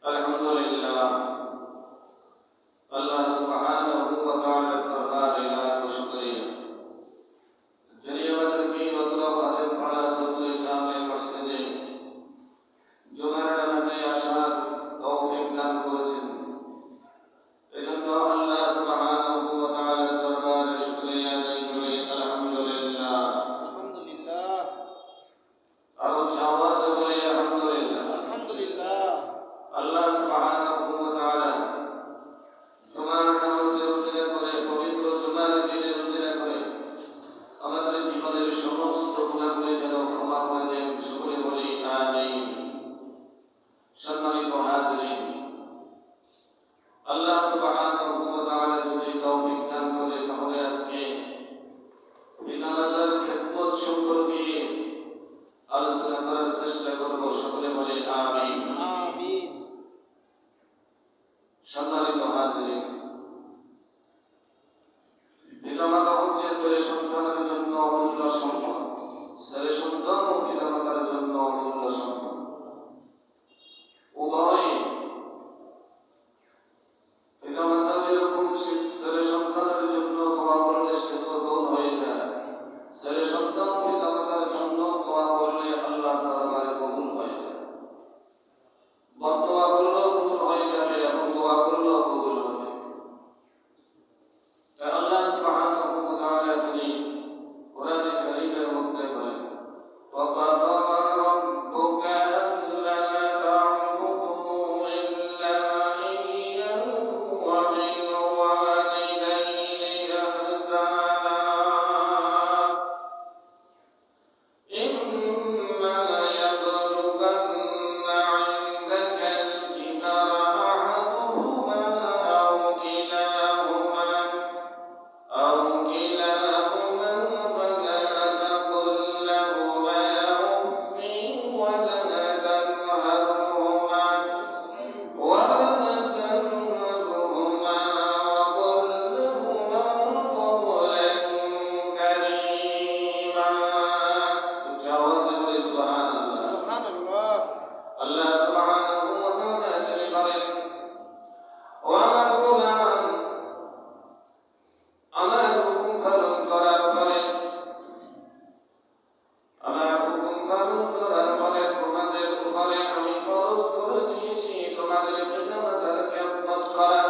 আলহামদুলিল্লাহ আল্লাহ সুবহানাহু ওয়া তাআলার দরবারে লাখ শুকরিয়া যিনি আমাদেরকে মাত্র হাজির করা সবুজ জামে মসজিদে জুমার নামাজে আসার তৌফিক দান করেছেন। এজন্য আল্লাহ সুবহানাহু ওয়া তাআলার দরবারে শুকরিয়া আদায় করে আলহামদুলিল্লাহ আলহামদুলিল্লাহ আরো আওয়াজে বলে আলহামদুলিল্লাহ আলহামদুলিল্লাহ। আল্লাহ সুবহানাহু ওয়া তাআলা জুমার নামাজের উসিলা করে পবিত্র জুমার দিনের উসিলা করে আমাদের জীবনের সমস্ত গুনাহগুলো যেন ক্ষমা করে দেন, সকলে বলি আমিন। সম্মানিত হাজিরিন, আল্লাহ সুবহানাহু ওয়া তাআলা যদি তৌফিক দান করে তাহলে আজকে পিতামাতার খেদমত সম্পর্কে আলোচনা করার চেষ্টা করব, সকলে বলি আমিন আমিন। সম্মানিত হাজিরিন, পিতামাতা হচ্ছে ছেলে সন্তানের জন্য অমূল্য সম্পদ। ছেলে সন্তান ও পিতামাতার জন্য অমূল্য সম্পদ। উভয় পিতামাতা যেরকম ছেলে সন্তানের জন্য দোয়া করলে সে কবুল হয়ে যায়, ছেলে সন্তান ও পিতামাতার জন্য দোয়া করলে আল্লাহ দরবারে কবুল হয়ে যায়। বদদোয়া করলেও কবুল হয়ে যাবে এবং দোয়া করলেও কবুল হবে। তাই আল্লাহ সুবহানাহু ওয়া তাআলা তিনি কোরআনে কারীমের মধ্যে বলেন, وَقَضَىٰ رَبُّكَ أَلَّا تَعْبُدُوا إِلَّا إِيَّاهُ وَبِالْوَالِدَيْنِ إِحْسَانًا إِمَّا يَبْلُغَنَّ عِندَكَ الْكِبَرَ أَحَدُهُمَا أَوْ كِلَاهُمَا فلا تقل لهما أف ولا تنهرهما وقل لهما قولا كريما। سبحان الله। الله سبحانه وتعالى قال وما قرآن আমার হুকুম পালন করার পরে তোমাদের উপরে আমি ফরজ করে দিয়েছি তোমাদের পিতামাতার খেদমত করা,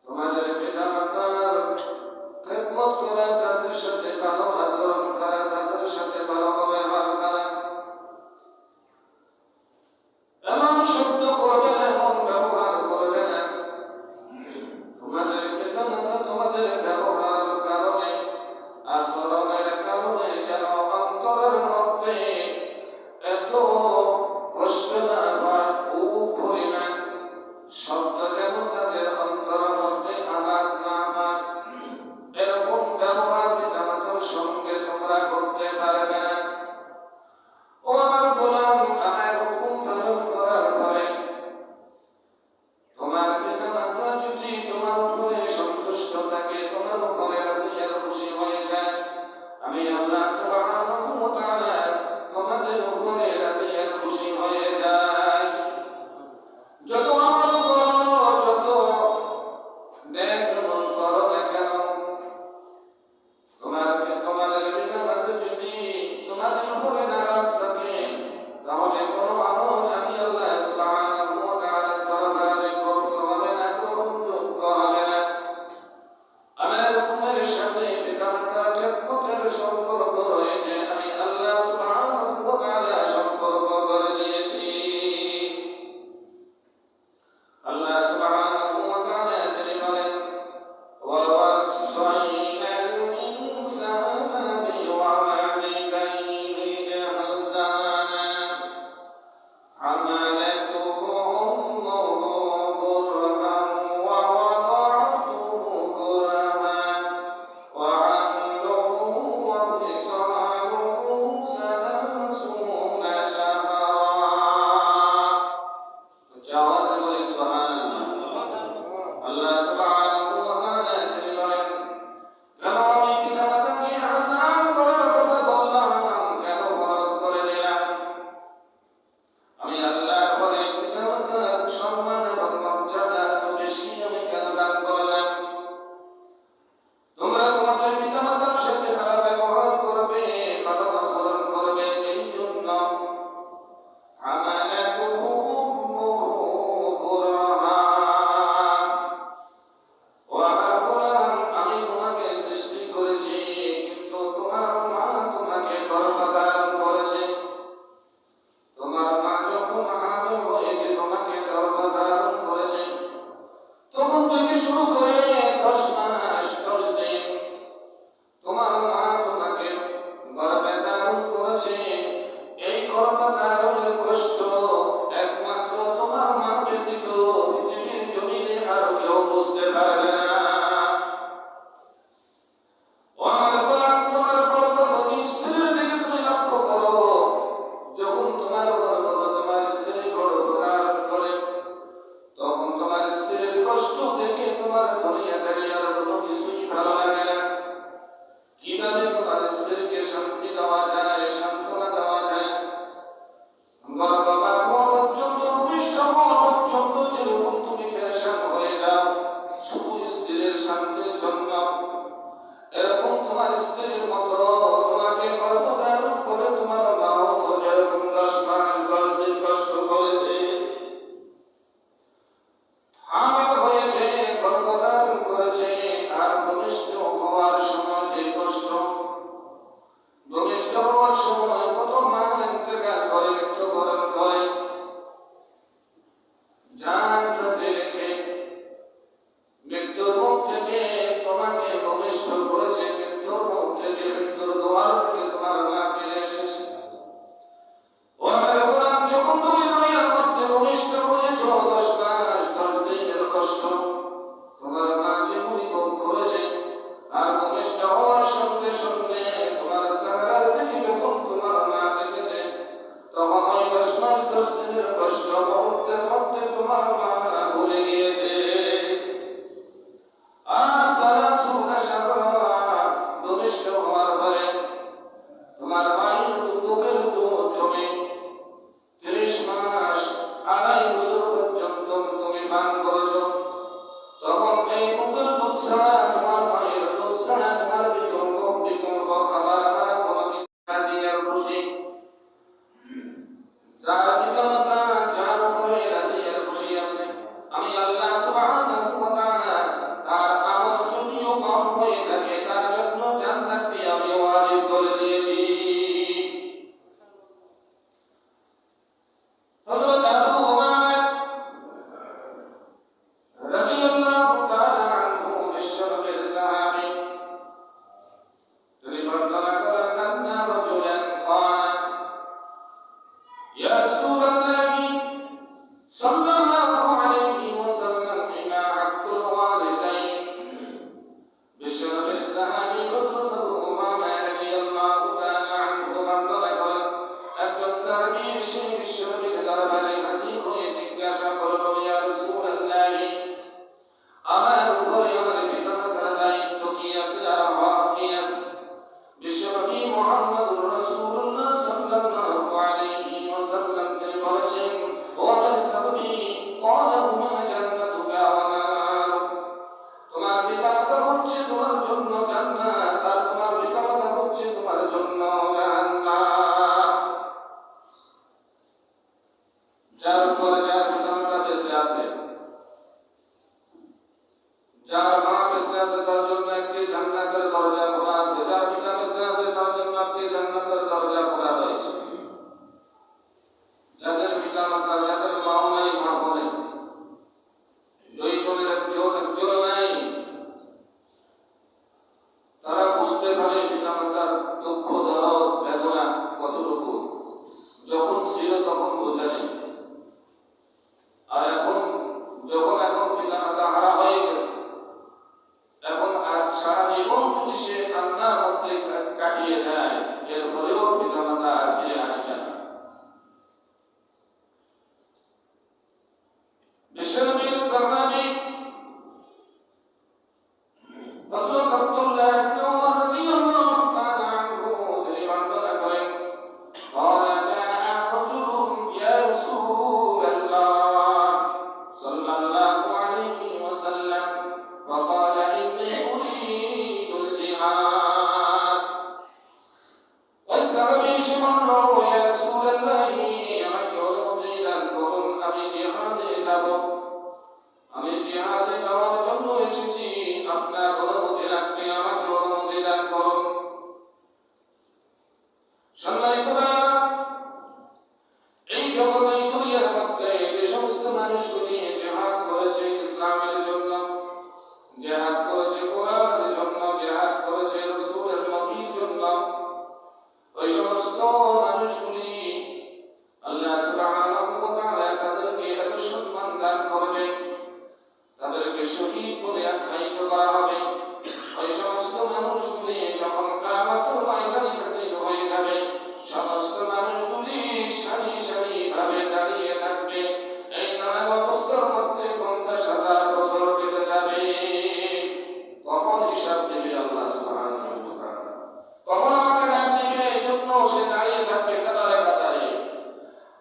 তোমাদের পিতামাতার খেদমত করা, তাদের সাথে ভালো আচরণ করা, তাদের সাথে ভালো ব্যবহার করা। এমন শব্দ করবে না, এমন ব্যবহার করবে না। তোমাদের পিতামাতা তোমাদের ব্যবহার কারণে, আচরণের কারণে যেন অন্তরের মধ্যে এত কষ্ট না হয়, পরিমাণ শব্দ যেন তাদের অন্তরের মধ্যে আঘাত না হয়, এরকম ব্যবহার পিতামাতার সঙ্গে তোমরা করতে পারবে না। ও আমার গোলাম, আমার হুকুম পালন করার পরে বেঁচে আছে, যার মা বেঁচে আছে তার জন্য একটি জান্নাতের দরজা খোলা আছে, যার পিতা বেঁচে আছে তার জন্য একটি জান্নাতের দরজা খোলা হয়েছে। যাদের পিতা মাতা, যাদের মাও নাই বাবাও নেই, দুইজনের একজন নাই, তারা বুঝতে পারে পিতা মাতার দুঃখ দরদ বেদনা কতটুকু। যখন ছিল তখন বোঝে নেই, আর এখন যখন পিতা মাতা হারা হয়ে গেছে, এখন আর সারা জীবন যদি সে কান্নার মধ্যে কাটিয়ে দেয়, এরপরেও পিতা মাতা আর ফিরে আসবে না। বিশ্বনবী সাহাবী হযরত আব্দুল্লাহ ইবনে ওমর রাদিয়াল্লাহু তাআলা আনহু তিনি বর্ণনা করেন, قال جاء رجل يا رسول الله صلى الله عليه وسلم وقال إني أريد الجهاد। ওই সাহাবী এসে বলল, ইয়া রাসূলুল্লাহ, আমাকে অনুমতি দান করুন, আমি জিহাদে যাব, আমি জিহাদে যাওয়ার জন্য এসেছি, আপনার অনুমতি লাগবে, আমাকে অনুমতি দান করুন। সম্মানিত ভাইরা, এই জগতে দুনিয়ার মধ্যে যে সমস্ত মানুষগুলি জিহাদ করেছে ইসলামের জন্য, জিহাদ করেছে কোরআনের জন্য, জিহাদ করেছে রাসূলের নবীর জন্য, ওই সমস্ত মানুষগুলি আল্লাহ সুবহানাহু ওয়া তাআলা তাদেরকে এত সম্মান দান করবে, তাদেরকে শহীদ বলে আখ্যায়িত করা হবে। ওই সমস্ত মানুষগুলি যখন কিয়ামতের ময়দানে হাজির হয়ে যাবে, সমস্ত মানুষগুলি সারি সারি ভাবে দাঁড়িয়ে থাকবে। এই দাঁড়ানো অবস্থার মধ্যে 50,000 বছর কেটে যাবে। কখন হিসাব দেবে আল্লাহ সুবহানাহু ওয়া তাআলা? কখন আমাকে ডাক দিবে? এই জন্য সে দাঁড়িয়ে থাকবে কাতারে কাতারে।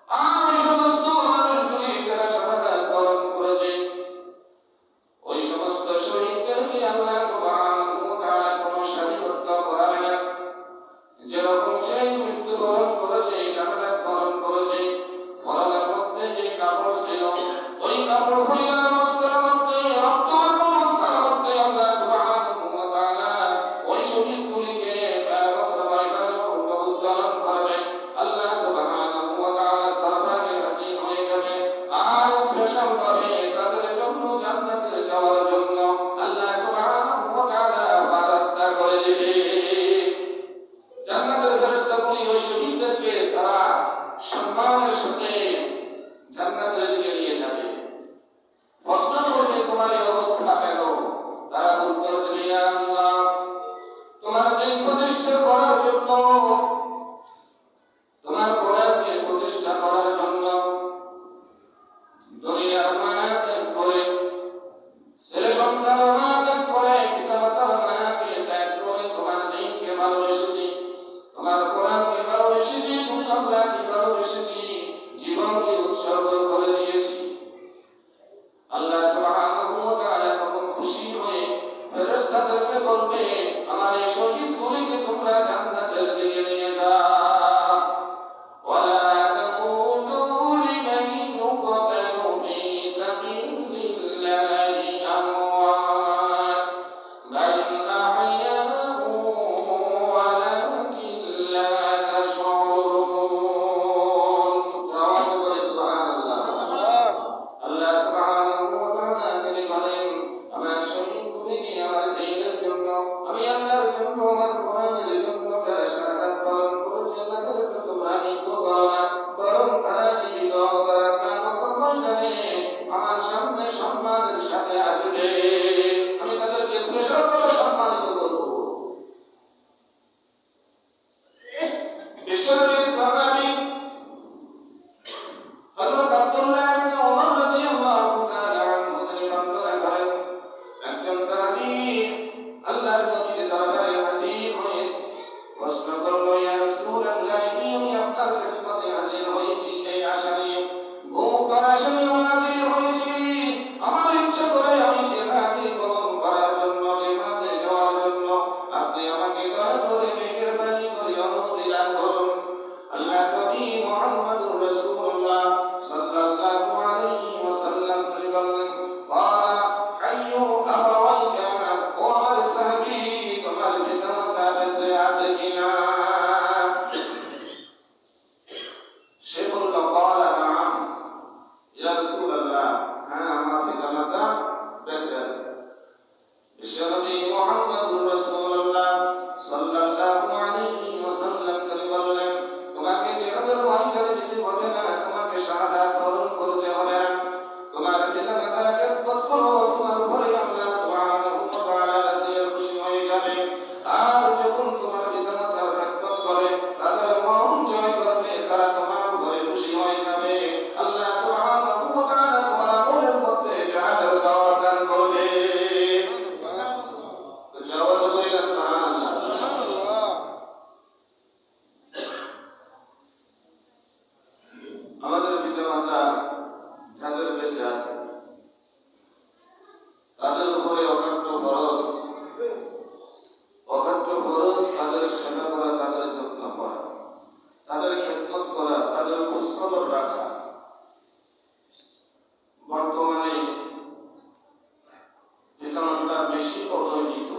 আর এই সমস্ত মানুষগুলি যারা শাহাদাত বরণ করেছে, ওই সমস্ত শহীদদেরকে আল্লাহ সুবহানাহু ওয়া তাআলা কোনো সারিবদ্ধ করাবে না। যেরকম সেই মৃত্যুবরণ করেছে, শাহাদাত বরণ করেছে, মরণের মধ্যে যে কাপড় ছিল, ওই কাপড় খুলে অবস্থার মধ্যে, রক্তমাখা অবস্থার মধ্যে আল্লাহ সুবহানাহু ওয়া তাআলা ওই শহীদগুলিকে কিয়ামতের ময়দানে উত্তোলন করবে। আল্লাহ সুবহানাহু ওয়া তাআলা দরবারে হাজির হয়ে যাবে। আর স্পেশাল ভাবে তাদের জন্য জান্নাতে যাওয়ার জন্য আল্লাহ সুবহানাহু ওয়া তাআলা রাস্তা করে দিবে। জান্নাতের ফেরেশতাগুলি ওই শহীদদেরকে তারা সম্মানের সাথে জান্নাতের দিকে নিয়ে যাবে। প্রশ্ন করবে, তোমার এই অবস্থা কেন? তারা উত্তর দেবে, ইয়া আল্লাহ, তোমার দিন প্রতিষ্ঠা করার জন্য, তোমার কোরআনকে প্রতিষ্ঠা করার জন্য দুনিয়ার মায়া ত্যাগ করে, ছেলে সন্তানের মায়া ত্যাগ করে, পিতামাতার মায়াকে ত্যাগ করে তোমার দিনকে ভালোবেসেছি, তোমার কোরআনকে ভালোবেসেছি, তুমি আল্লাহকে ভালোবেসেছি, জীবনকে উৎসর্গ করে দিয়েছি। আল্লাহ সুবহানাহু ওয়া তাআলা তখন খুশি হয়ে ফেরেশতাদেরকে বলবে, আমার এই শহীদগুলিকে তোমরা জান্নাতের দিকে নিয়ে যাও। ওয়ালা তাকুলু লিমান ইউকতালু ফি সাবিলিল্লাহি আমওয়াত বাল আহইয়াউ ওয়ালাকিন লা তাশউরুন। জওয়াব করে সুবহানাল্লাহ। আল্লাহ সুবহানাহু ওয়া তাআলা তিনি বলেন, আমার শহীদগুলিকে আমার দ্বীনের জন্য, আমি আল্লাহর জন্য, আমার কোরআনের জন্য যারা শাহাদাত বরণ করেছে, তাদেরকে তোমরা মৃত্যু করো না, বরং তারা জীবিত, তারা কিয়ামতের ময়দানে আমার সামনে সম্মানের সাথে আসবে। আমি তাদেরকে স্পেশাল করে সম্মানিত করব। বিশ্বনবী সাহাবী হযরত আব্দুল্লাহ ইবনে ওমর রাদিয়াল্লাহু তাআলা আনহু তিনি বর্ণনা করেন, একজন সাহাবী আল্লাহর নবীর দরবারে হাজির হয়ে প্রশ্ন করল, ইয়া রাসূলুল্লাহ, আমি আপনার খিদমতে হাজির হয়েছি এই আশা নিয়ে, বহু আশা নিয়ে হাজির হয়েছি। আমার ইচ্ছা করে আমি জিহাদে বরণ করার জন্য, জিহাদে যাওয়ার জন্য আপনি আমাকে দয়া করে মেহেরবানি করে অনুমতি দান করুন। আল্লাহর নবী মুহাম্মদুর রাসূলুল্লাহ সাল্লাল্লাহু আলাইহি ওয়াসাল্লাম রাসূলুল্লাহ, হ্যাঁ আমার পিতামাতা বেঁচে আছে। বিশ্বনবী মুহাম্মদুর রাসূলুল্লাহ সাল্লাল্লাহু আলাইহি ওয়াসাল্লাম তিনি বললেন, তোমাকে জিহাদের ময়দানে যেতে হবে না, তোমাকে শাহাদাত বরণ করতে হবে না। তোমার পিতামাতার খেদমত করো, তোমার উপরে আল্লাহ সুবহানাহু ওয়া তাআলা রাজি খুশি হয়ে যাবে। আর যখন তোমার পিতামাতার খেদমত করে তাদের মন জয় করবে, তারা তোমার উপরে খুশি হয়ে যাবে। আল্লাহ সুবহানাহু ওয়া তাআলা তোমার আমলের মধ্যে জাহাদের সওয়াব দান করবে। আমাদের পিতামাতা যাদের বেঁচে আছে তাদের উপরে অকাট্য ফরজ তাদের সেবা করা, তাদের যত্ন করা, তাদের খেদমত করা, তাদের খোঁজখবর রাখা। বর্তমানে পিতামাতা বেশি অবহেলিত,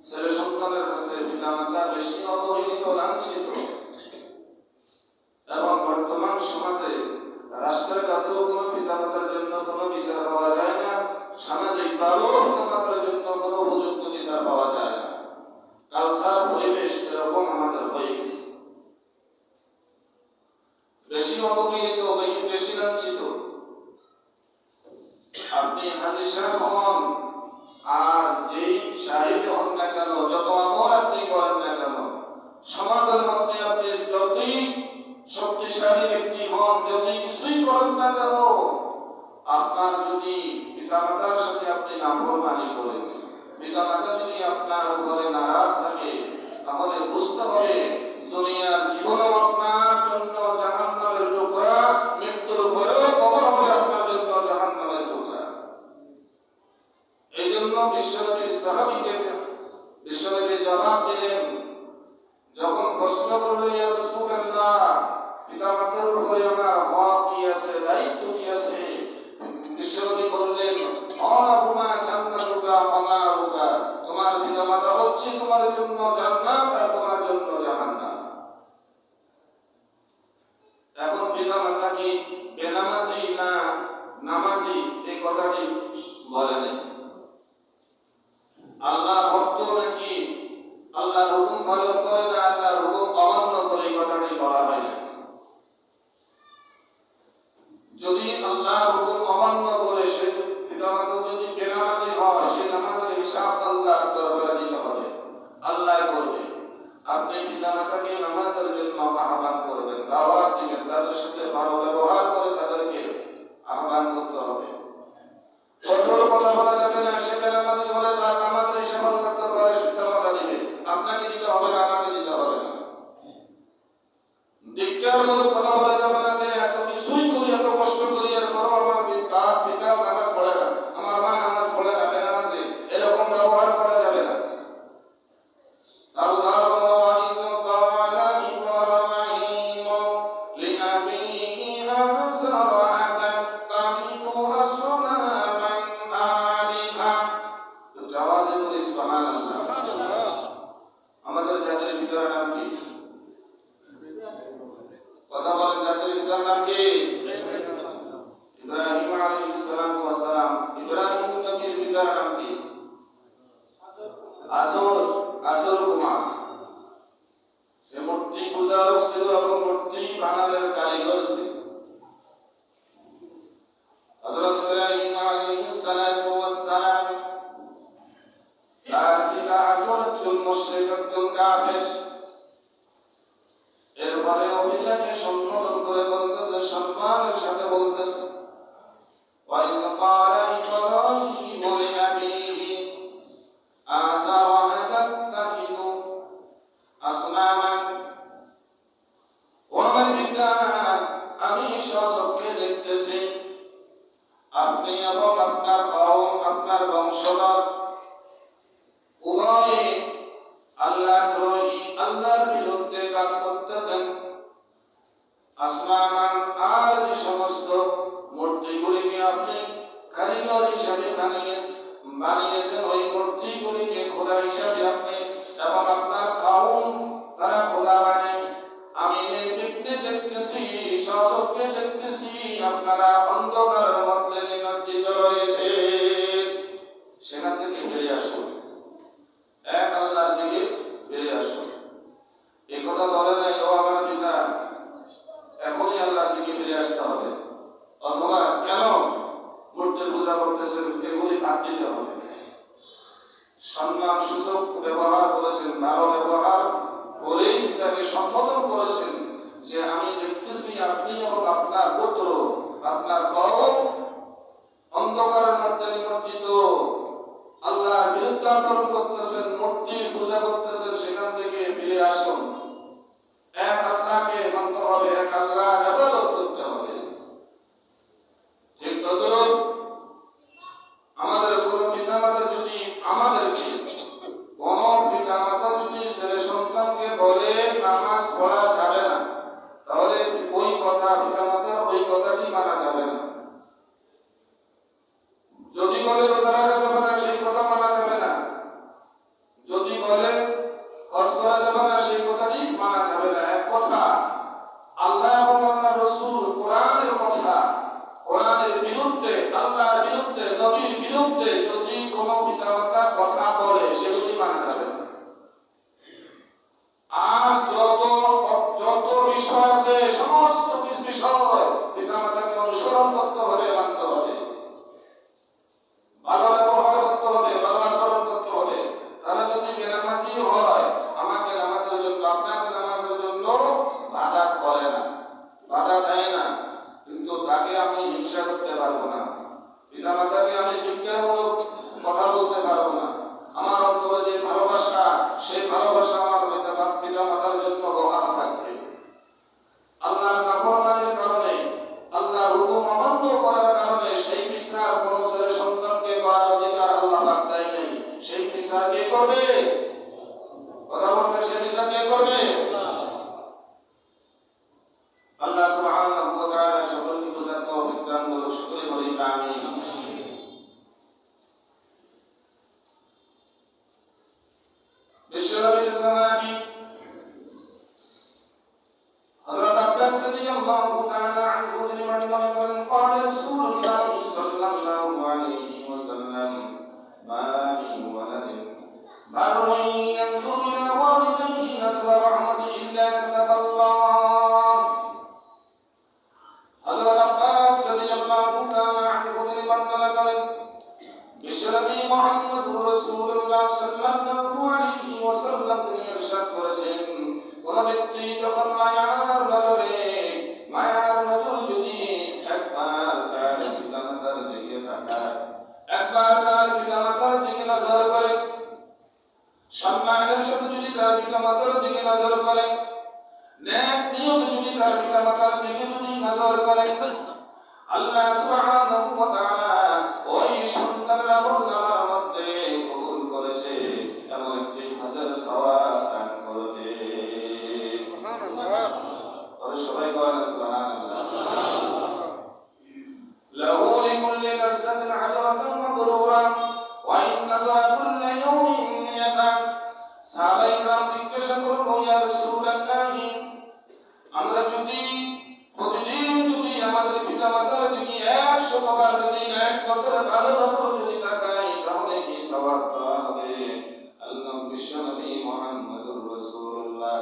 ছেলে সন্তানের কাছে পিতামাতা বেশি অবহেলিত, লাঞ্ছিত। এবং বর্তমান সমাজে রাষ্ট্রের কাছেও কোনো পিতামাতার জন্য কোনো বিচার পাওয়া যায় না, সামাজিকভাবেও পিতামাতার জন্য কোনো উপযুক্ত বিচার পাওয়া যায় না। কালচার পরিবেশ এরকম আমাদের হয়ে গেছে, বেশি অবহেলিত, বেশি লাঞ্ছিত। আপনি হাজির সাহেব হন আর যেই সাহেব হন না কেন, যত আমল আপনি করেন না কেন, সমাজের মধ্যে আপনি যতই শক্তিশালী ব্যক্তি হন, যতই কিছুই করেন না কেন, আপনার যদি পিতামাতার সাথে আপনি নাফরমানি করেন, পিতামাতা যদি আপনার উপরে নারাজ থাকে, তাহলে বুঝতে হবে দুনিয়ার জীবনেও আপনার জন্য জাহান্নামের টুকরা, মৃত্যুর পরেও কবর হবে আপনার জন্য জাহান্নামের টুকরা। এই জন্য বিশ্বনবীর সাহাবীকে বিশ্বনবী জবাব দিলেন, যখন প্রশ্ন করলো ইয়া রাসূলুল্লাহ, পিতামাতার উপরে আমার হক কি আছে, দায়িত্ব কি আছে? বিশ্বনবী বললেন, আলাহুমা জান্নাতুকা ওয়া নারুকা, তোমার পিতামাতা হচ্ছে তোমার জন্য জান্নাত আর তোমার জন্য জাহান্নাম। এখন পিতামাতা কি বেনামাজি না নামাজি, এই কথাটি বলেন। আল্লাহর ভক্ত নাকি আল্লাহর হুকুম পালন করে না আল্লাহর হুকুম অমান্য করে, এই কথাটি বলা হয় না। যদি আল্লাহর হুকুম অমান্য করে সে পিতামাতা যদি বেনামাজি হয়, সে নামাজের হিসাব আল্লাহর দরবারে দিতে হবে, আল্লাহ করবে। আপনি পিতামাতাকে নামাজের জন্য আহ্বান করবেন, দাওয়াত দিবেন, তাদের সাথে ভালো ব্যবহার করে তাদেরকে আহ্বান করতে হবে। কঠোর কথা বলা যাবে না, সে বেনামাজি হলে তার নামাজের হিসাব আল্লাহর দরবারে পিতামাতা দিবে, আপনাকে দিতে হবে না, আমাকে দিতে হবে না। ধিক্কারমূলক কথা বলা যাবে না যে এত কিছুই করি, এত কষ্ট করি, এরপরও আমার পিতা নামাজ পড়ে না, আমার মা নামাজ পড়ে না, বেনামাজি, এরকম ব্যবহার করা যাবে না। তার উদাহরণ আমাদের জাতির পিতার নাম কি? কথা বলেন, জাতির পিতার নাম কি? ইব্রাহিম আলাইহিস সালাতু ওয়াস সালাম। ইব্রাহিম নবীর পিতার নাম কি? আজর কুমার। সে মূর্তি পূজারক ছিল এবং মূর্তি বানানোর কারিগর ছিল। হযরত ইব্রাহিম আলাইহিস সালাতু ওয়াস সালাম তার পিতা আজর একজন মুশরিক, একজন কাফের। এরপরে অভিযানে সম্বোধন করে বলতেছে, সম্মানের সাথে বলতেছে, وَإِذْ قَالَ إِبْرَاهِيمُ لِأَبِيهِ آزَرَ أَتَتَّخِذُ أَصْنَامًا, وَمَا পিতা, আমি স্বচক্ষে দেখতেছি আপনি এবং আপনার কওম, আপনার বংশধর উভয়ে আল্লাহর দ্রোহী, আল্লাহর বিরুদ্ধে কাজ করতেছেন। আসনামান, আর যে সমস্ত মূর্তিগুলিকে আপনি কারিগর হিসাবে বানিয়েছেন, ওই মূর্তিগুলিকে খোদা হিসাবে আপনি এবং আপনার কওম তারা খোদা বানায়। আমি নির্বিঘ্নে দেখতেছি, স্বচক্ষে দেখতেছি আপনার আপনারা অন্ধকারের মধ্যে নিমজ্জিত রয়েছে, সেখান থেকে ফিরে আসুন, এক আল্লাহর দিকে ফিরে আসুন। এই কথা বলে নাই ও আমার পিতা এখনই আল্লাহর দিকে ফিরে আসতে হবে, অথবা কেন মূর্তির পূজা করতেছেন, এগুলি বাদ দিতে হবে। সম্মান সূচক ব্যবহার করেছেন, ভালো ব্যবহার করেই পিতাকে সম্বোধন করেছেন যে আমি দেখতেছি আপনি এবং আপনার পুত্র, আপনার কওম অন্ধকারের মধ্যে নিমজ্জিত, আল্লাহর বিরুদ্ধে আচরণ করতেছেন, মূর্তির পূজা করতেছেন, সেখান থেকে ফিরে আসুন। এক আল্লাহকে মানতে হবে, এক আল্লাহ ইবাদত করতে হবে। ঠিক তদ্রুপ আমাদের কোনো পিতামাতা যদি আমাদেরকে, কোন পিতামাতা যদি ছেলে সন্তানকে বলে নামাজ পড়া যাবে না, তাহলে ওই কথা পিতামাতার ওই কথাটি মানা যাবে না। যদি বলে রোজা রাখা যাবে না, সেই কথা মানা যাবে না। যদি বলে হজ করা যাবে না, সেই কথাটি মানা যাবে না। এক কথা আল্লাহ এবং আল্লাহর রাসূল কোরআনের কথা, কোরআনের বিরুদ্ধে, আল্লাহর বিরুদ্ধে, নবীর বিরুদ্ধে যদি কোনো পিতামাতা কথা বলে, সেগুলি মানা যাবে না। আর যত বিষয় আছে, সমস্ত বিষয় পিতামাতাকে অনুসরণ করতে হবে, মানতে হবে, ভালো ব্যবহার করতে হবে, ভালো আচরণ করতে হবে। তারা যদি বেনামাজি হয়, আমাকে নামাজের জন্য, আপনাকে নামাজের জন্য বাধা করে না, বাধা দেয় না, কিন্তু তাকে আমি হিংসা করতে পারবো না, পিতামাতাকে আমি ধিক্কারমূলক কথা বলতে পারবো না। আমার অন্তরে যে ভালোবাসা, সেই ভালোবাসা আমার পিতামাতার জন্য বহাল থাকবে। আল্লাহর নাফরমানির কারণে, আল্লাহর হুকুম অমান্য করার কারণে সেই বিচার কোন ছেলে সন্তানকে করার অধিকার আল্লাহ পাক দেয় নাই। সেই বিচার কে করবে? কথা বলতে, সেই বিচার কে করবে? আল্লাহ সুবহানাহু ওয়া তাআলা সকলকে বোঝার তৌফিক দান করুন। সকলে বলি আমিন। বিশ্বনবীর সাহাবী হযরত আব্বাস রাদিয়াল্লাহু তাআলা আনহু তিনি বর্ণনা করেন, قال رسول الله صلى الله عليه وسلم ما من ولد بر ينظر إلى والديه نظر رحمة إلا كتب الله। হযরত আব্বাস রাদিয়াল্লাহু তাআলা আনহু তিনি বর্ণনা করেন, বিশ্বনবী মুহাম্মদুর রাসূলুল্লাহ সাল্লাল্লাহু আলাইহি ওয়াসাল্লাম তিনি ইরশাদ করেছেন, কোন ব্যক্তি যখন মায়ার নজর যদি একবার তার পিতামাতার দিকে তাকায়, একবার তার পিতামাতার দিকে নজর করে, সম্মানের সাথে যদি তার পিতামাতার দিকে নজর করে, নেক নিয়তে যদি তার পিতামাতার দিকে যদি নজর করে, আল্লাহ সুবহানাহু ওয়া তাআলা ওই সন্তানের আমলনামার মধ্যে কবুল করেছে এমন একটি হাজার সওয়াব দান করবে। সুবহানাল্লাহ। আর সবাই বলেন সুবহানাল্লাহ। লাহু লিকুল্লি নাজরাতিন আজরাতুন মাবরুরা ওয়া ইন নাজরা কুল্লা ইয়াউমিন নিয়াতান। সাহাবায়ে কেরাম জিজ্ঞাসা করলেন, ইয়া রাসূলুল্লাহ, আমরা যদি প্রতিদিন যদি আমাদের পিতামাতার দিকে 100 বার যদি 1 বছর ভালো বছর যদি তাকাই, তাহলে কি সওয়াব পাওয়া হবে? আল্লাহ বিশ্বনবী মুহাম্মদুর রাসূলুল্লাহ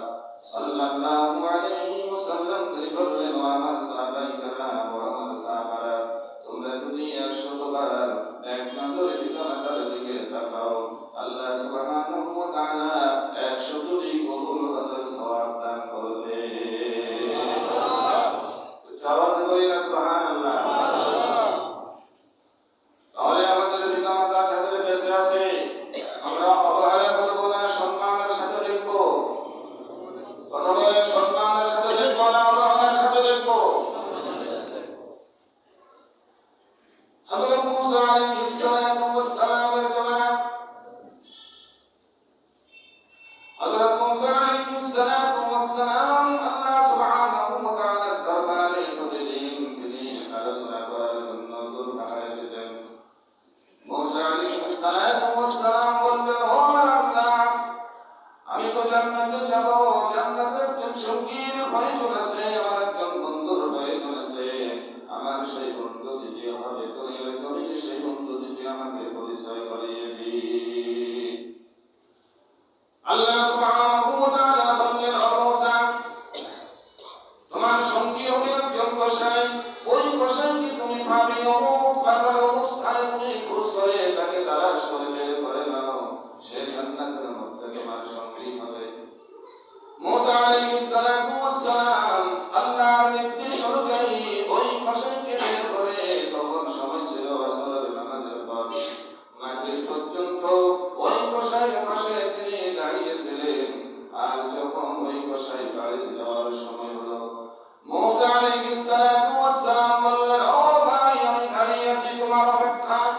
সাল্লাল্লাহু আলাইহি ওয়াসাল্লাম তিনি বললেন, আমার সাহাবায়ে কেরাম, আমার সাহাবারা, তোমরা যদি 100 বার এক নজরে পিতামাতার দিকে তাকাও, আল্লাহ সুবহানাহু ওয়া তাআলা 100টি কবুল হাজার সওয়াব দান করবে। আওয়াজে বলি না সুবহানাল্লাহ। তাহলে আমাদের পিতামাতা যাদের বেঁচে আছে, আমরা অবহেলা করব না, সম্মানের সাথে দেখব। কথা বলেন, সম্মানের সাথে দেখব না অবহেলার সাথে দেখব। হযরত মুসা আলাইহিস সালাতু ওয়াস সালামের জামানা, হযরত মুসা আলাইহিস সালাতু ওয়াস সালাম আল্লাহ সুবহানাহু ওয়া তাআলার দরবারে প্রতিদিন তিনি আলোচনা করার জন্য দূর পাহাড়ে যেতেন। মুসা আলাইহিস সালাতু ওয়াস সালাম বলতেন, ও আল্লাহ, আমি তো জান্নাতে যাব, জান্নাতের একজন সঙ্গীর প্রয়োজন আছে, আমার একজন বন্ধুর প্রয়োজন আছে, আমার সেই বন্ধ দ্বিতীয় হবে দুনিয়ার জমিনে সেই বন্ধু দ্বিতীয় আমাকে পরিচয় করিয়ে দিন। আল্লাহ সুবহানাহু ওয়া তাআলা বললেন, ও মূসা, তোমার সঙ্গী হবে একজন কসাই, ওই কসাইকে তুমি পাবে অমুক বাজার অবস্থায়, তুমি খোঁজ করে তাকে তালাশ করে বের করে নাও, সে জান্নাতের মধ্যে তোমার সঙ্গী হবে। মূসা আলাইহিস সালাতু ওয়াস সালাম আল্লাহর নির্দেশ অনুযায়ী ওই কসাইকে বের করে, তখন সময় ছিল আসরের নামাজের পর, মাগরিব পর্যন্ত ওই কসাইয়ের পাশে তিনি দাঁড়িয়েছিলেন। আর যখন ওই কসাই বাড়ি যাওয়ার সময় হলো, মূসা আলাইহিস সালাতু ওয়াস সালাম বললেন, ও ভাই, আমি দাঁড়িয়ে আছি তোমার অপেক্ষায়,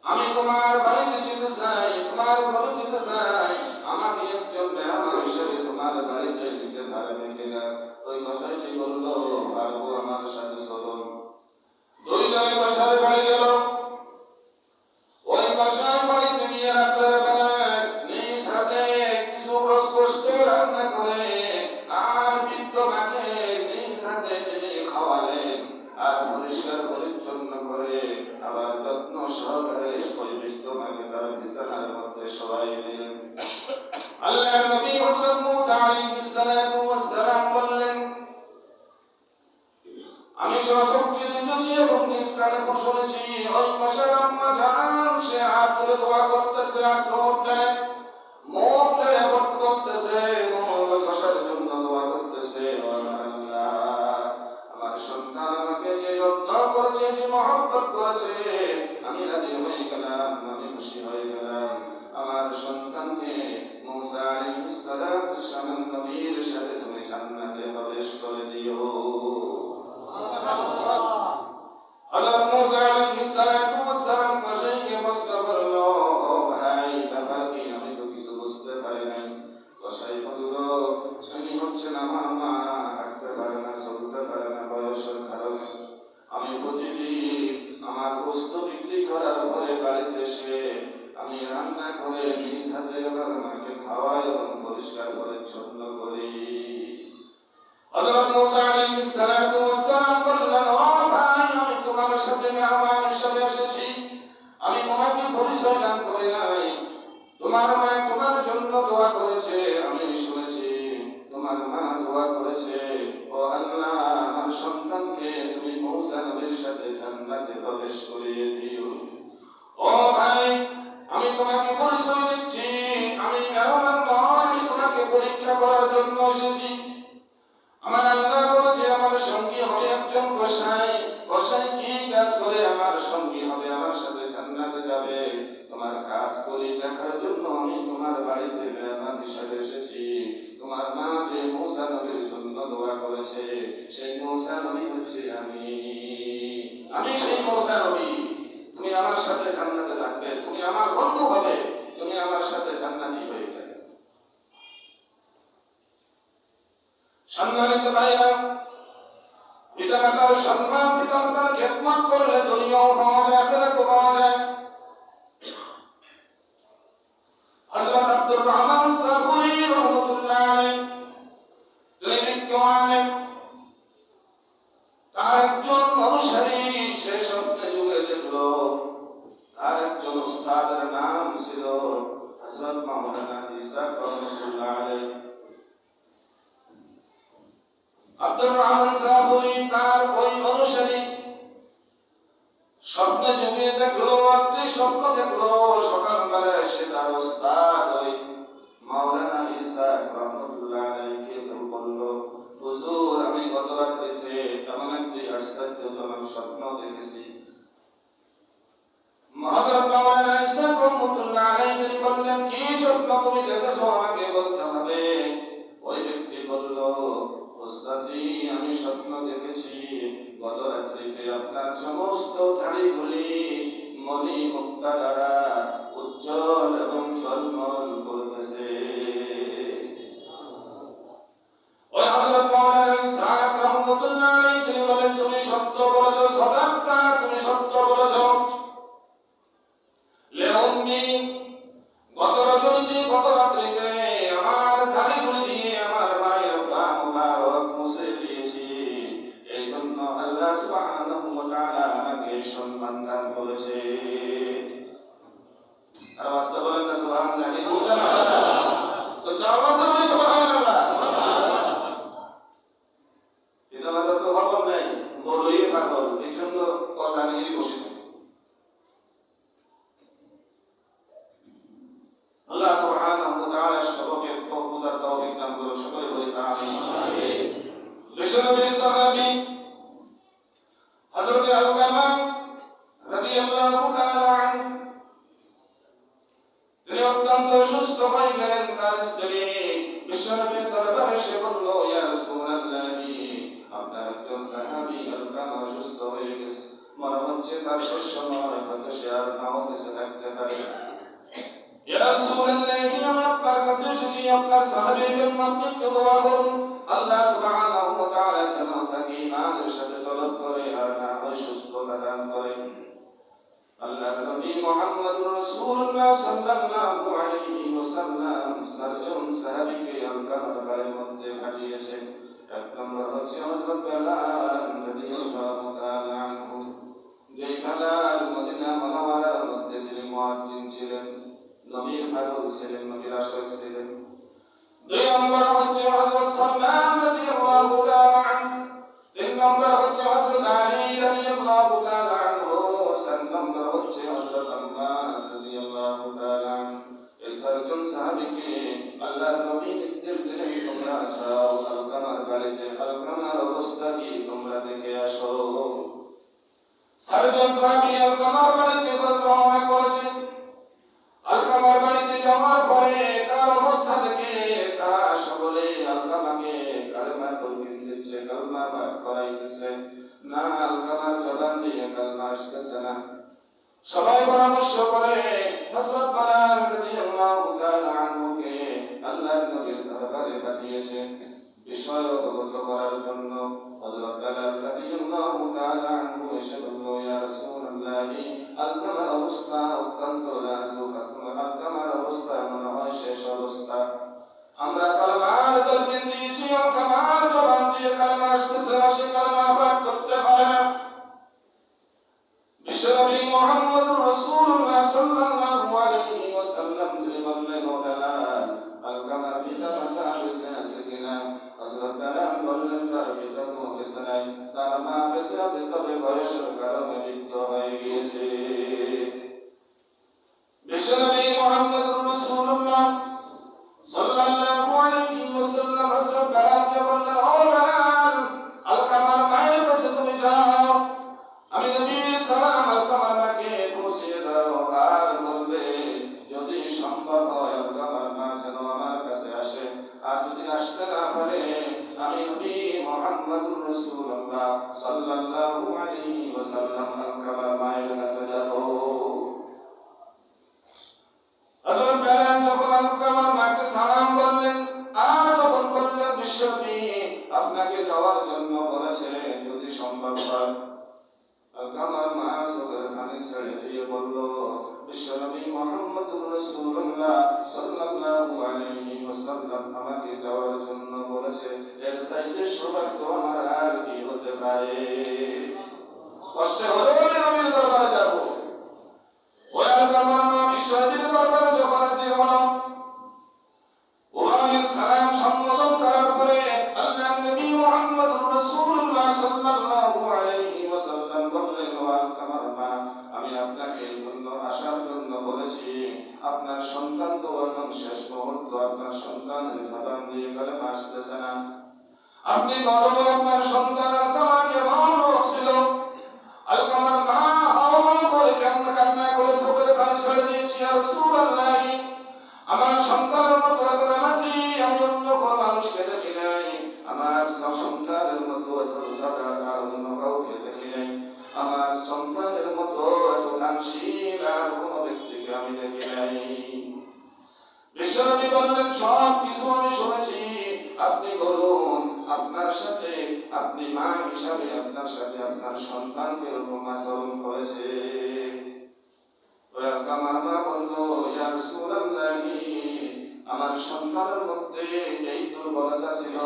আমি তোমার বাড়িতে যেতে চাই, তোমার ঘরে যেতে চাই, আমাকে একজন মেহমান হিসেবে তোমার বাড়িতে নিতে পারবে কিনা? ওই কসাইটি বলল, পারবো, আমার সাথে চলুন। দুইজনে কসাই বাড়ি গেল। ওই কসাই বাড়িতে গিয়ে রাত্রের বেলায় নিজ হাতে কিছু রসকষ্ট রান্না করে আর বৃদ্ধ মাকে নিজ হাতে তিনি খাওয়ালেন, আর পরিষ্কার পরিচ্ছন্ন করে আবার যত্ন সহকারে ওই বৃদ্ধ মাকে তার বিছানার মধ্যে শোয়াই দিলেন। আল্লাহর নবী হযরত মূসা আলাইহিস সালাতু ওয়াস সালাম বললেন, আমি সশক্তি দেখেছি এবং নিজ কানে শুনেছি, ওই কসাই আম্মা জান সে হাত তুলে দোয়া করতেছে, আর ঠোঁট দেয়, মুখ দেয় করতেছে, ওই কসাইয়ের জন্য দোয়া করতেছে, ও আল্লাহ, আমার সন্তান আমাকে যে যত্ন করেছে, যে মহব্বত করেছে, আমি রাজি হয়ে গেলাম, আমি খুশি হয়ে গেলাম। আমার সন্তানকে মূসা আলাইহিস সালাতু ওয়াস সালাম নবীর সাথে তুমি জান্নাতে প্রবেশ করে দিও। হযরত মূসা আলাইহিস সালাতু ওয়াস সালাম কসাইকে প্রশ্ন করল, ও ভাই, ব্যাপার কি? আমি তো কিছু বুঝতে পারি নাই। কসাই বলল, আমি হচ্ছেন আমার মা হাঁটতে পারে না, চলতে পারে না বয়সের কারণে, আমি প্রতিদিন আমার বস্তু বিক্রি করার পরে বাড়িতে এসে আমি রান্না করে নিজ হাতে আমার মাকে খাওয়াই এবং পরিষ্কার পরিচ্ছন্ন করি। হযরত মূসা আলাইহিস সালাতু ওয়াস সালাম বললেন, ও ভাই, আমি তোমার সাথে মেহমান হিসেবে এসেছি, আমি তোমাকে পরিচয় দান করি নাই। তোমার মা তোমার জন্য দোয়া করেছে, আমি শুনেছি, তোমার মা দোয়া করেছে, ও আল্লাহ, আমার সন্তানকে তুমি মূসা নবীর সাথে জান্নাতে প্রবেশ করিয়ে দিও। ও ভাই, আমি তোমাকে পরিচয় দিচ্ছি, আমি মেহমান নয়, আমি তোমাকে পরীক্ষা করার জন্য এসেছি। আমার আল্লাহ বলেছে আমার সঙ্গী হবে একজন কসাই, কসাই কি কাজ করে আমার সঙ্গী হবে, আমার সাথে জান্নাতে যাবে, তোমার কাজ করে দেখার জন্য আমি তোমার বাড়িতে মেহমান হিসেবে এসেছি। তোমার মা যে মূসা নবীর জন্য দোয়া করেছে, সেই মূসা নবী হচ্ছে আমি সেই মূসা নবী। তুমি আমার সাথে জান্নাতে থাকবে, তুমি আমার বন্ধু হবে, তুমি আমার সাথে জান্নাতি হয়ে যাবে। সম্মানিত ভাইরা, পিতামাতার সম্মান, পিতামাতার খেদমত করলে দুনিয়াও পাওয়া যায়, আখিরাতও পাওয়া যায়। হযরত আব্দুর রহমান সাফুরী রাহমাতুল্লাহ আলাইহি তিনি বিজ্ঞানের তার একজন অনুসারী, সে স্বপ্নে যুগে দেখলো তার একজন উস্তাদের নাম ছিল হযরত মাওলানা ঈসা রাহমাতুল্লাহ আলাইহি। আব্দুর রহমান সাফুরী তার ওই অনুসারী স্বপ্নে যুগে দেখলো, একটি স্বপ্ন দেখলো, সকালবেলায় সে তার উস্তাদ ওই মাওলানা ঈসা রাহমাতুল্লাহ আলাইহিকে বলল, হুজুর, আমি গত রাত্রিতে এমন একটি আশ্চর্যজনক স্বপ্ন দেখেছি। হযরত মাওলানা ঈসা রাহমাতুল্লাহ আলাইহি বললেন, কি স্বপ্ন তুমি দেখেছো, আমাকে বলতে হবে। ওই ব্যক্তি বলল, উস্তাদজি, আমি স্বপ্ন দেখেছি গত রাত্রিতে আপনার সমস্ত দাড়িগুলি মণি মুক্তা দ্বারা উজ্জ্বল এবং ঝলমল করতেছে। ওই হযরত মাওলানা ঈসা রাহমাতুল্লাহ আলাইহি তিনি বলেন, তুমি সত্য বলেছো, সাদাক্তা, তুমি সত্য বলেছো। লেউম্মি, গত রাত্রিতে আমার দাড়িগুলি দিয়ে আমার মায়ের পা মুবারক মুছে দিয়েছি। এই জন্য আল্লাহ সুবহানাহু ওয়া তাআলা সম্মান দান করেছে। আর আওয়াজটা বলেন না সুবহানাল্লাহ। কি বলছেন আপনারা? তো আওয়াজটা বলেন সুবহানাল্লাহ। কিন্তু আমাদের তো খবর নাই, বড়ই পাগল, এই জন্য কথা নিয়েই বসে থাকে। আল্লাহ সুবহানাহু ওয়া তাআলা সবাইকে বুঝার তৌফিক দান করুন। সকলে বলি আমিন। বিশ্বনবীর সাহাবী হযরত আলকামা রাদিয়াল্লাহু তাআলা আনহু তিনি অত্যন্ত অসুস্থ হয়ে গেলেন। তার স্ত্রী বিশ্বনবীর দরবারে এসে বলল, ইয়া রাসূলুল্লাহ, আপনার একজন সাহাবী আলকামা অসুস্থ হয়ে গেছে, মনে হচ্ছে তার শেষ সময়, হয়তো সে আর নাও বেঁচে থাকতে পারে। ইয়া রাসূলুল্লাহ, আমি আপনার কাছে এসেছি, আপনার সাহাবীর জন্য আপনি একটু দোয়া করুন। আল্লাহ সুবহানাহু ওয়া তাআলা যেন তাকে ঈমানের সাথে তলব করে আর না হয় সুস্থতা দান করেন। আল্লাহর নবী মুহাম্মদুর রাসূলুল্লাহ সাল্লাল্লাহু আলাইহি ওয়াসাল্লাম চারজন সাহাবীকে আলকামার বাড়ির মধ্যে পাঠিয়েছেন। এক নম্বর হচ্ছে হযরত বেলাল রাদিয়াল্লাহু তাআলা আনহু, যে বেলাল মদিনা মুনাওয়ারার মধ্যে তিনি মুয়াজ্জিন ছিলেন, নবীর ফারুক ছিলেন, নবীর আশিক ছিলেন। দুই নম্বর হচ্ছে হযরত সালমান রাদিয়াল্লাহু তাআলা আনহু, তিন নম্বর হচ্ছে হযরত আলী রাদিয়াল্লাহু তাআলা আনহু, চার নম্বর হচ্ছে হযরত আম্মার রাদিয়াল্লাহু তাআলা আনহু। এই চারজন সাহাবীকে আল্লাহর নবী নির্দেশ দিলেন, তোমরা যাও আলকামার বাড়িতে, আলকামার অবস্থা কি তোমরা দেখে আসো। চারজন সাহাবী আলকামার বাড়িতে রওনা করেছে। আলকামার বাড়িতে যাওয়ার পরে তার অবস্থা দেখে তারা সকলে আলকামাকে কালেমা তলকিন দিচ্ছে, কালেমা পাঠ করাইতেছে। না, আলকামার জবান দিয়ে কালেমা আসতেছে না। সবাই পরামর্শ করে হযরত বেলাল রাদিয়াল্লাহু তাআলা আনহুকে আল্লাহর নবীর দরবারে পাঠিয়েছে বিষয় অবগত করার জন্য। হযরত বেলাল রাদিয়াল্লাহু তাআলা আনহু এসে বলল, ইয়া রাসূলুল্লাহ, আলকামার অবস্থা অত্যন্ত নাজুক, আলকামার অবস্থা মনে হয় শেষ অবস্থা। আমরা কালেমার তলকিন দিয়েছি, আলকামার জবান দিয়ে কালেমা আসতেছে না, সে কালেমা পাঠ করতে পারে না। বিশ্বনবী মুহাম্মদুর রাসূলুল্লাহ সাল্লাল্লাহু আলাইহি ওয়াসাল্লাম তিনি বললেন, ও বেলাল, আলকামার পিতা মাতা বেঁচে আছে কিনা? হযরত বেলাল বললেন, তার পিতা তো বেঁচে নাই, তার মা বেঁচে আছে, তবে বয়সের কারণে মৃত্যু হয়ে গিয়েছে। বিশ্বনবী মুহাম্মদুর রাসূলুল্লাহ সাল্লাল্লাহু আলাইহি ওয়াসাল্লাম হযরত বেলালকে বললেন, ও বেলাল, আলকামার মায়ের কাছে তুমি যাও, আমি নবীর সালাম আলকামার মাকে পৌঁছে দাও, আর বলবে যদি সম্ভব হয় আলকামার মা যেন আমার কাছে আসে, আর যদি আসতে না পারে আমি নবী মুহাম্মদুর রাসূলুল্লাহ সাল্লাল্লাহু আলাইহি ওয়াসাল্লাম আলকামার মায়ের কাছে যাব। হযরত বেলাল যখন আলকামার মাকে সালাম বললেন, আর যখন বললেন বিশ্বনবী আপনাকে যাওয়ার জন্য বলেছে, যদি সম্ভব হয়, আলকামার মা চোখের পানি ছেড়ে দিয়ে বলল, বিশ্বনবী মুহাম্মদুর রাসূলুল্লাহ সাল্লাল্লাহু আলাইহি ওয়াসাল্লাম আমাকে যাওয়ার জন্য বলেছে, এর চাইতে সৌভাগ্য আমার আর কি হতে পারে? কষ্টে হলেও আমি নবীর দরবারে যাব। ওই আলকামার মা বিশ্বনবীর দরবারে যখন আসে হলো, ওয়ালাইকুম সালাম সম্বোধন করার পরে আল্লাহর নবী মুহাম্মদুর রাসূলুল্লাহ সাল্লাল্লাহু আলাইহি ওয়াসাল্লাম বললেন, ও আলকামার মা, আমি আপনাকে জন্য আসার জন্য বলেছি, আপনার সন্তান তো এখন শেষ মুহূর্ত, আপনার সন্তানের জবান দিয়ে কালেমা আসতেছে না। আপনি বলো আপনার সন্তান আলকামার কেমন রোগ ছিল? আলকামার মা হাওয়া করে কান্না করে চোখের পানি ছেড়ে দিয়েছি, ইয়া রাসূলুল্লাহ, আমার সন্তানের মতো এত নামাজি আমি অন্য কোনো মানুষকে দেখি নাই, আমার সন্তানের মতো এত রোজাদার আর অন্য কাউকে দেখি নাই, আমার সন্তানের মতো এত দানশীল আর কোনো ব্যক্তিকে আমি দেখি নাই। বিশ্বনবী বললেন, সব কিছু আমি শুনেছি, আপনি বলুন আপনার সাথে, আপনি মা হিসাবে আপনার সাথে আপনার সন্তান কিরকম আচরণ করেছে? আলকামার মা বলল, ইয়া রাসূলুল্লাহ, আমার সন্তানের মধ্যে এই দুর্বলতা ছিল,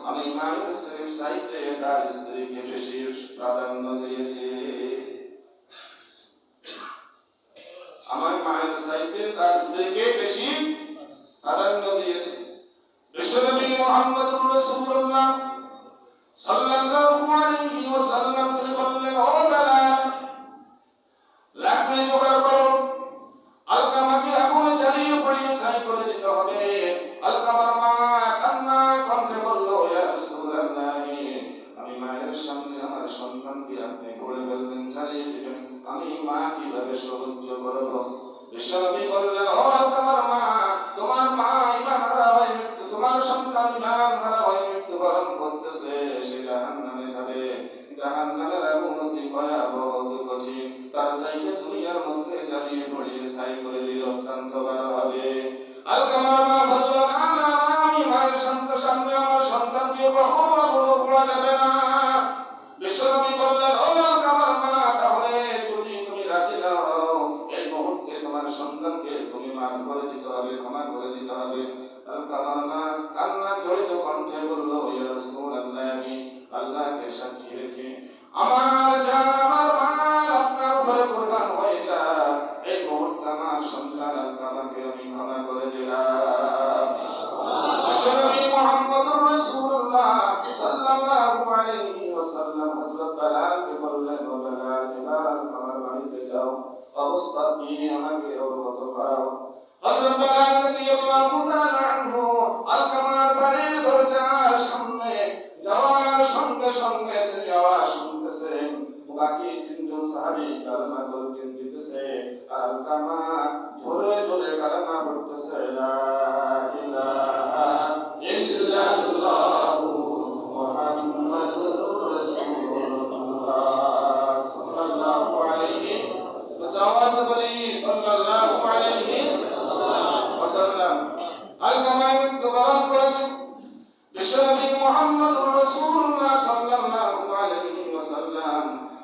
আমি মায়ের চাইতে তার স্ত্রীকে বেশি প্রাধান্য দিয়েছি। বেশি প্রাধান্য দিয়েছে। বিশ্বনবী মুহাম্মদুর রাসূলুল্লাহ সাল্লাল্লাহু আলাইহি ওয়াসাল্লাম তিনি বললেন, ও বেলাল, লাকড়ি জোগাড় করো, আলকামাকে আগুনে জ্বালিয়ে পুড়িয়ে ছাই করে দিতে হবে। আলকামার মা কান্না কণ্ঠে বলল, ইয়া রাসূলুল্লাহ, আমি মায়ের সামনে আমার সন্তানকে আপনি করে ফেলবেন, জ্বালিয়ে দিবেন, আমি মা কিভাবে সহ্য করব? বিশ্বনবী বললেন, ও আলকামার মা, তোমার মা ঈমান হারা হয়ে মৃত্যু, তোমার সন্তান ঈমান হারা হয়ে মৃত্যুবরণ করতেছে, সে জাহান্নামে যাবে। জাহান্নামের আগুন অতি ভয়াবহ, অতি কঠিন, তার চাইতে দুনিয়ার মধ্যে জ্বালিয়ে পুড়িয়ে ছাই করে দিলে অত্যন্ত ভালো হবে। আলকামার মা বলল, না না, আমি মায়ের সামনে আমার সন্তানকে কখনো আগুনে পোড়া যাবে না। বিশ্বনবী বললেন, ও আলকামার মা, তাহলে যদি তুমি রাজি না হও, এই মুহূর্তে তোমার সন্তানকে তুমি মাফ করে দিতে হবে, ক্ষমা করে দিতে হবে। আলকামার মা কান্না জড়িত কণ্ঠে বলল, ইয়া রাসূলুল্লাহ, আল্লাহকে সাক্ষী রেখে আমার জান, আমার মাল আপনার উপরে কুরবান হয়ে যাক, এই মুহূর্তে আমার সন্তান আলকামাকে আমি ক্ষমা করে দিলাম। বিশ্বনবী মুহাম্মদুর রাসূলুল্লাহ সাল্লাল্লাহু আলাইহি ওয়াসাল্লাম হযরত বেলালকে বললেন, ও বেলাল, এবার আলকামার বাড়িতে যাও, অবস্থা কি আমাকে অবগত করাও। হযরত বেলাল রাদিয়াল্লাহু তাআলা আনহু আলকামার বাড়ির দরজার সামনে যাওয়ার সঙ্গে সঙ্গে তিনি আওয়াজ শুনতেছেন, বাকি তিনজন সাহাবী কালেমা বলতে দিতেছে, আলকামা জোরে জোরে কালেমা পড়তেছে, লা ইলাহা ইল্লাল্লাহু মুহাম্মাদুর রাসূলুল্লাহ সাল্লাল্লাহু আলাইহি সাল্লাল্লাহু আলাইহি ওয়াসাল্লাম। আলকামা মৃত্যুবরণ করেছেন। বিশ্বনবী মুহাম্মদুর রাসূলুল্লাহ সাল্লাল্লাহু আলাইহি ওয়াসাল্লাম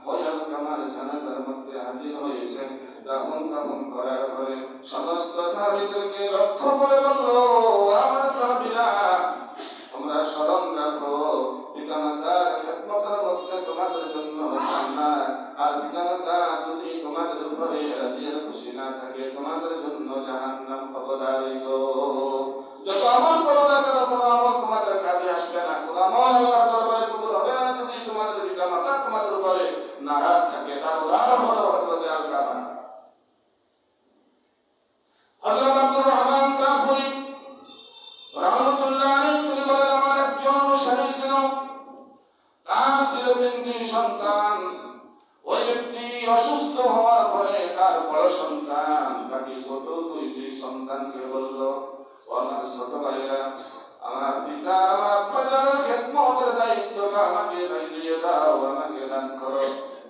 ওই আলকামার জানাজার মধ্যে হাজির হয়েছেন। দাফন কাফন করার পরে সমস্ত সাহাবীদেরকে লক্ষ্য করে বলল, আমার সাহাবীরা, তোমরা স্মরণ রাখো, পিতামাতার খেদমতের মধ্যে তোমাদের জন্য জান্নাত, আর পিতামাতা যদি তোমাদের উপরে রাজি আর খুশি না থাকে, তোমাদের জন্য জাহান্নাম খবরদারি গো। যত আমল করো না কেন, কোনো আমল তোমাদের কাছে আসবে না, কোনো আমল আল্লাহর দরবারে কবুল হবে না যদি তোমাদের পিতামাতা তোমাদের উপরে নারাজ থাকে। তার উদাহরণ হলো হযরত আলকামা। হযরত আব্দুর রহমান সাফুরি রাহমাতুল্লাহ আলাইহি তিনি বলেন, আমার একজন অনুসারী ছিল, তার ছিল তিনটি সন্তান। ওই ব্যক্তি অসুস্থ হওয়ার পরে তার বড় সন্তান বাকি ছোট দুইটি সন্তানকে বলল, আমার ছোট ভাইরা, আমার পিতা আমার আব্বাজানের খেদমতের দায়িত্বটা আমাকে দিয়ে দাও, আমাকে দান করো।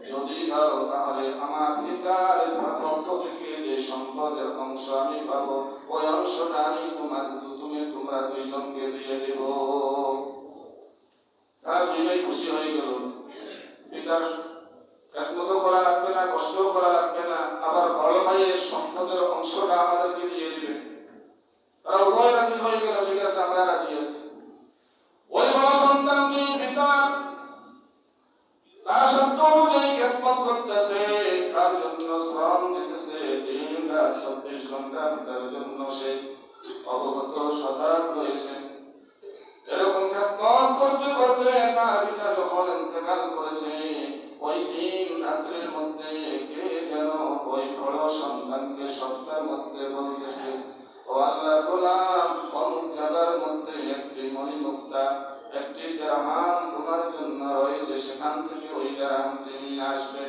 যদি দাও তাহলে আমার পিতার পক্ষ থেকে যে সম্পদের অংশ আমি পাবো, ওই অংশটা আমি তোমরা দুইজনকে দিয়ে দেব। তারা দুইটাই খুশি হয়ে গেল। পিতার খেদমত করা লাগবে না, কষ্ট করা লাগবে না, আবার বড় ভাইয়ের সম্পদের অংশটা আমাদেরকে দিয়ে দিবে। তারা উভয় রাজি হয়ে গেল, ঠিক আছে, আমরা রাজি আছি। ওই বড় সন্তানটি পিতা তার সত্য অনুযায়ী খেদমত করতেছে, তার জন্য শ্রম দিতেছে, দিন রাত 24 ঘন্টা পিতার জন্য সে অবগত সজাগ রয়েছে। এরকম খেদমত করতে করতে তার পিতা যখন ইন্তেকাল করেছে, ওই দিন রাত্রের মধ্যে কে যেন ওই বড় সন্তানকে স্বপ্নের মধ্যে বলতেছে, ও আল্লাহর গোলাম, অমুক জায়গার মধ্যে একটি মণিমুক্তা, একটি দিরহাম তোমার জন্য রয়েছে, সেখান থেকে ওই দিরহামটি নিয়ে আসবে।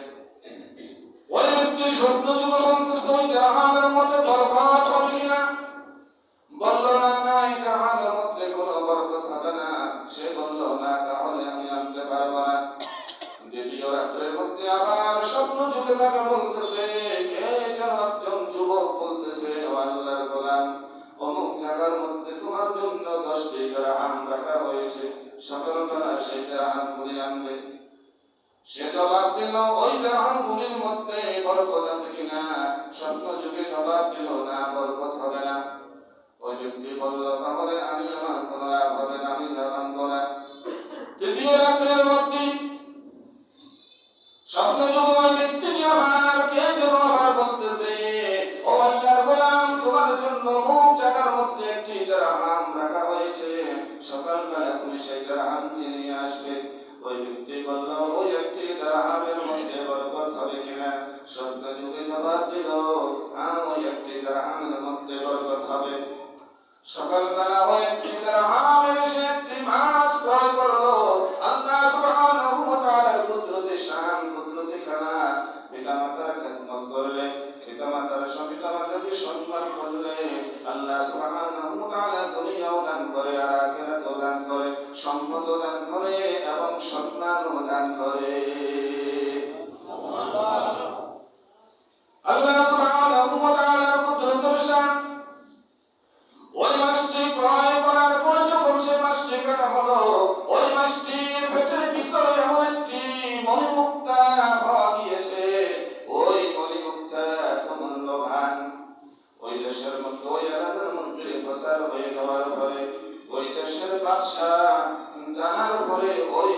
ওই ব্যক্তি স্বপ্ন যুগে বলতেছে, ওই দিরহামের মধ্যে বরকত হবে কিনা? বলল, না না, এই দিরহামের মধ্যে কোনো বরকত হবে না। সে বলল, না, তাহলে আমি আনতে পারবো না। দ্বিতীয় রাত্রের মধ্যে আবার স্বপ্ন যুগে তাকে বলতেছে, কে যেন একজন যুবক বলতেছে, ও আল্লাহর গোলাম, অমুক জায়গার মধ্যে তোমার জন্য 10টি দিরহাম রাখা হয়েছে, সকালবেলা সেই দিরহামগুলি আনবে। সে জবাব দিল, ওই দিরহামগুলির মধ্যে বরকত আছে কিনা? স্বপ্ন যুগে জবাব দিল, না, বরকত হবে না। ওই ব্যক্তি বলল, তাহলে আমি আমার কোনো লাভ হবে না, আমি জানবো না। তৃতীয় রাত্রের মধ্যে স্বপ্ন যুগে ওই ব্যক্তি আবার কে যেন আবার বলতেছে, ও আল্লাহর গোলাম, তোমার জন্য ধন্যবাদ দিল, ওই একটি দিরহামের মধ্যে বরকত হবে। সকালবেলা ওই একটি দিরহামের সে একটি মাছ ক্রয় করলো। আল্লাহ সুবহানাহু ওয়া তাআলার কুদরতে শান, কুদরতে খেলা, পিতামাতার খেদমত করলে, পিতামাতার পিতামাতাকে সম্মান করলে আল্লাহ সুবহানাহু ওয়া তাআলা দুনিয়াও দান করে, আখিরাতও দান করে, সম্পদও দান করে এবং সম্মানও দান করে। আল্লাহ সুবহানাহু ওয়া তাআলার কুদরতের শান, ওই মাছটি ক্রয় করার পরে যখন সে মাছটি কাটা হলো, ওই মাছটির পেটের ভিতরে এমন একটি মণিমুক্তা পাওয়া গিয়েছে। ওই মণিমুক্তা এত মূল্যবান, ওই দেশের মধ্যে, ওই এলাকার মধ্যে প্রচার হয়ে যাওয়ার পরে ওই দেশের বাদশা জানার পরে ওই